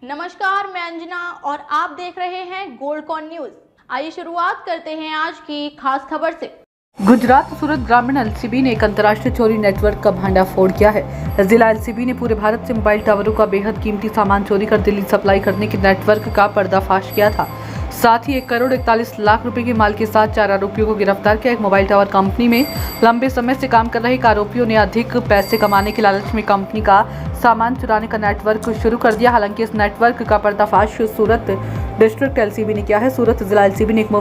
नमस्कार, मैं अंजना और आप देख रहे हैं गोल्डकॉन न्यूज। आइए शुरुआत करते हैं आज की खास खबर से। गुजरात सूरत ग्रामीण एलसीबी ने एक अंतर्राष्ट्रीय चोरी नेटवर्क का भंडाफोड़ किया है। जिला एलसीबी ने पूरे भारत से मोबाइल टावरों का बेहद कीमती सामान चोरी कर दिल्ली सप्लाई करने के नेटवर्क का पर्दाफाश किया था। साथ ही 1 करोड़ 41 लाख रुपए के माल के साथ 4 आरोपियों को गिरफ्तार किया। एक मोबाइल टावर कंपनी में लंबे समय से काम कर रहे आरोपियों ने अधिक पैसे कमाने के लालच में कंपनी का सामान चुराने का नेटवर्क शुरू कर दिया। हालांकि इस नेटवर्क का पर्दाफाश सूरत डिस्ट्रिक्ट एलसीबी ने किया है। सूरत जिला एलसीबी ने एक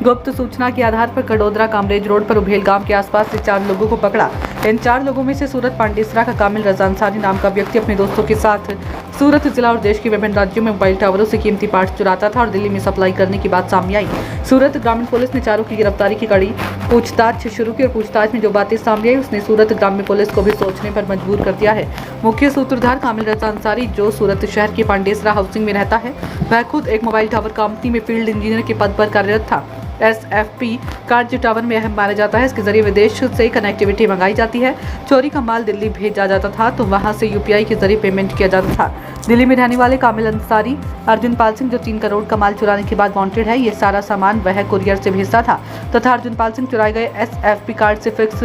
गुप्त सूचना के आधार पर कडोदरा कामरेज रोड पर उभेल गांव के आसपास से 4 लोगों को पकड़ा। इन 4 लोगों में से सूरत पांडेसरा का कामिल रजा अंसारी नाम का व्यक्ति अपने दोस्तों के साथ सूरत जिला और देश के विभिन्न राज्यों में मोबाइल टावरों से कीमती पार्ट्स चुराता था और दिल्ली में सप्लाई करने की बात सामने आई। सूरत ग्रामीण पुलिस ने चारों की गिरफ्तारी की कड़ी पूछताछ शुरू की और पूछताछ में जो बातें सामने आई उसने सूरत ग्रामीण पुलिस को भी सोचने पर मजबूर कर दिया है। मुख्य सूत्रधार कामिल रजा अंसारी, जो सूरत शहर के पांडेसरा हाउसिंग में रहता है, वह खुद एक मोबाइल टावर कंपनी में फील्ड इंजीनियर के पद पर कार्यरत था। SFP कार्ड जो टावर में अहम माना जाता है, इसके जरिए विदेश से कनेक्टिविटी मंगाई जाती है। चोरी का माल दिल्ली भेजा जाता था तो वहां से UPI के जरिए पेमेंट किया जाता था। दिल्ली में रहने वाले कामिल अंसारी अर्जुन पाल सिंह, जो 3 करोड़ का माल चुराने के बाद वांटेड है, ये सारा सामान वह कुरियर से भेजता था तथा अर्जुन पाल सिंह चुराए गए SFP कार्ड से फिक्स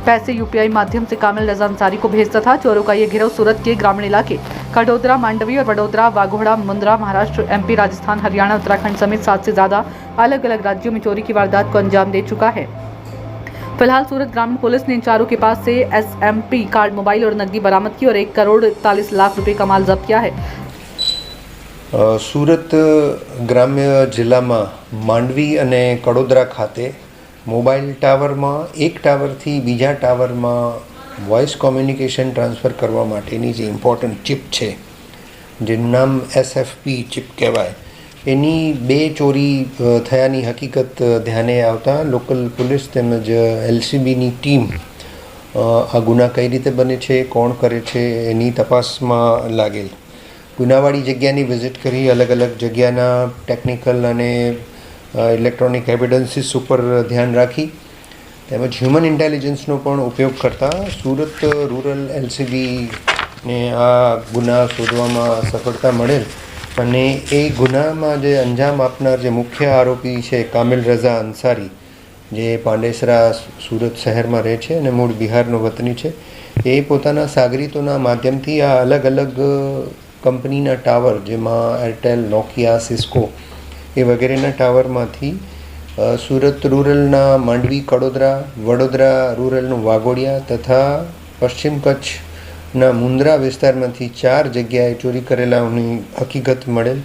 पैसे UPI माध्यम से कामिल रजा अंसारी को भेजता था। चोरों का ये गिरोह सूरत के ग्रामीण इलाके कडोदरा, मांडवी और वडोदरा, वाघोड़ा, मुंद्रा, महाराष्ट्र, MP, राजस्थान, हरियाणा, उत्तराखंड समेत 7 से ज्यादा अलग अलग राज्यों में चोरी की वारदात को अंजाम दे चुका है। फिलहाल सूरत ग्रामीण पुलिस ने इन चारों के पास से SMP कार्ड, मोबाइल और नकदी बरामद की और 1 करोड़ 41 लाख रुपए का माल जब्त किया है। सूरत ग्राम्य जिल्लाમાં માંડવી અને કડોદરા ખાતે મોબાઈલ ટાવરમાં એક ટાવરથી બીજા ટાવરમાં વોઇસ કોમ્યુનિકેશન ટ્રાન્સફર કરવા માટેની જે ઇમ્પોર્ટન્ટ ચિપ છે, જેનું નામ SFP ચિપ કહેવાય, એની 2 ચોરી થયાની હકીકત ધ્યાને આવતા લોકલ પોલીસ તેમજ LCBની ટીમ આ ગુના કઈ રીતે બને છે, કોણ કરે છે, એની તપાસમાં લાગેલ। ગુનાવાળી જગ્યાની વિઝિટ કરી અલગ અલગ જગ્યાના ટેકનિકલ અને ઇલેક્ટ્રોનિક એવિડન્સીસ ઉપર ધ્યાન રાખી તેમજ હ્યુમન ઇન્ટેલિજન્સનો પણ ઉપયોગ કરતા સુરત રૂરલ LCBને આ ગુના શોધવામાં સફળતા મળેલ અને એ ગુનામાં જે અંજામ આપનાર જે મુખ્ય આરોપી છે કામિલ રઝા અંસારી, જે પાંડેસરા સુરત શહેરમાં રહે છે અને મૂળ બિહારનો વતની છે, એ પોતાના સાગરીતોના માધ્યમથી આ અલગ અલગ કંપનીના ટાવર, જેમાં એરટેલ, નોકિયા, સિસ્કો એ વગેરેના ટાવરમાંથી સુરત રૂરલના માંડવી, કડોદરા, વડોદરા રૂરલનું વાઘોડિયા તથા પશ્ચિમ કચ્છના મુંદ્રા વિસ્તારમાંથી 4 જગ્યાએ ચોરી કરેલાની હકીકત મળેલ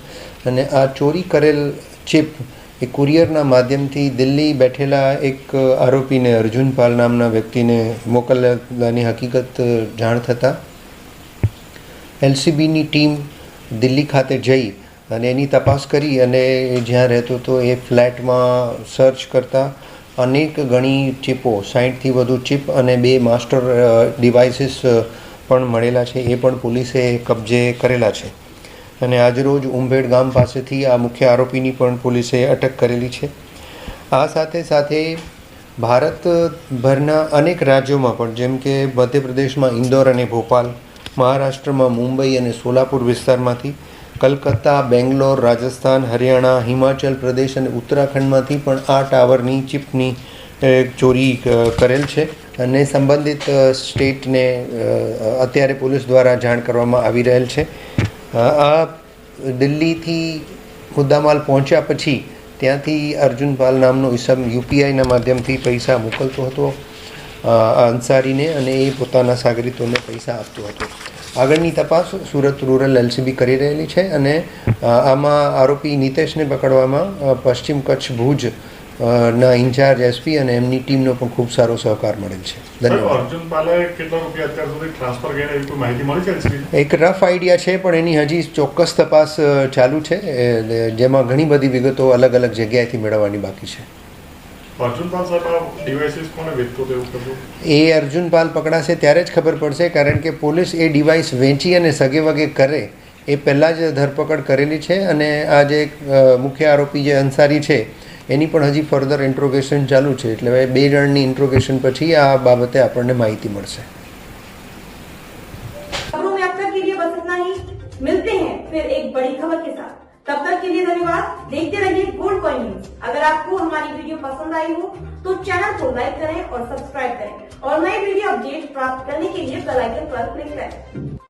અને આ ચોરી કરેલ ચિપ એ કુરિયરના માધ્યમથી દિલ્હી બેઠેલા એક આરોપીને અર્જુન પાલ નામના વ્યક્તિને મોકલવાની હકીકત જાણ થતાં LCBની ટીમ દિલ્હી ખાતે જઈ અને એની તપાસ કરી અને જ્યાં રહેતો હતો એ ફ્લેટમાં સર્ચ કરતાં અનેક ગણી ચિપો, 60થી વધુ ચિપ અને 2 માસ્ટર ડિવાઇસીસ પણ મળેલા છે, એ પણ પોલીસે કબજે કરેલા છે અને આજરોજ ઉંભેડ ગામ પાસેથી આ મુખ્ય આરોપીની પણ પોલીસે અટક કરેલી છે। આ સાથે સાથે ભારતભરના અનેક રાજ્યોમાં પણ, જેમ કે મધ્યપ્રદેશમાં ઇન્દોર અને ભોપાલ, મહારાષ્ટ્રમાં મુંબઈ અને સોલાપુર વિસ્તારમાંથી, કલકત્તા, બેંગ્લોર, રાજસ્થાન, હરિયાણા, હિમાચલ પ્રદેશ અને ઉત્તરાખંડમાંથી પણ આ ટાવરની ચિપની ચોરી કરેલ છે અને સંબંધિત સ્ટેટને અત્યારે પોલીસ દ્વારા જાણ કરવામાં આવી રહેલ છે। આ દિલ્હીથી મુદ્દામાલ પહોંચ્યા પછી ત્યાંથી અર્જુન પાલ નામનો ઇસમ UPIના માધ્યમથી પૈસા મોકલતો હતો અંસારીને અને એ પોતાના સાગરીતોને પૈસા આપતો હતો। આગળની તપાસ સુરત રૂરલ LCB કરી રહેલી છે અને આમાં આરોપી નિતેશને પકડવામાં પશ્ચિમ કચ્છ ભુજ ના ઇન્ચાર્જ SP અને એમની ટીમનો પણ ખૂબ સારો સહકાર મળેલ છે। ધન્યવાદ। અર્જુન પાલે કેટલા રૂપિયા અત્યાર સુધી ટ્રાન્સફર કર્યા એવી કોઈ માહિતી મળી છે LCB? એક રફ આઈડિયા છે પણ એની હજી ચોક્કસ તપાસ ચાલુ છે, જેમાં ઘણી બધી વિગતો અલગ અલગ જગ્યાએથી મેળવવાની બાકી છે। અર્જુનપાલ સાહેબ આ ડિવાઇસીસ કોને વેચતો તેવું કરતું? એ અર્જુનપાલ પકડાશે ત્યારે જ ખબર પડશે, કારણ કે પોલીસ એ ડિવાઇસ વેચી અને સગે વગે કરે એ પહેલાં જ ધરપકડ કરેલી છે અને આ જે મુખ્ય આરોપી જે અંસારી છે એની પણ હજી ફર્ધર ઇન્ટ્રોગેશન ચાલુ છે, એટલે 2 જણની ઇન્ટ્રોગેશન પછી આ બાબતે આપણને માહિતી મળશે। मिलते हैं फिर एक बड़ी खबर के साथ। तब तक के लिए धन्यवाद। देखते रहिए गोल्ड कॉइन न्यूज। अगर आपको हमारी वीडियो पसंद आई हो तो चैनल को लाइक करें और सब्सक्राइब करें और नई वीडियो अपडेट प्राप्त करने के लिए बेल आइकन पर क्लिक करें।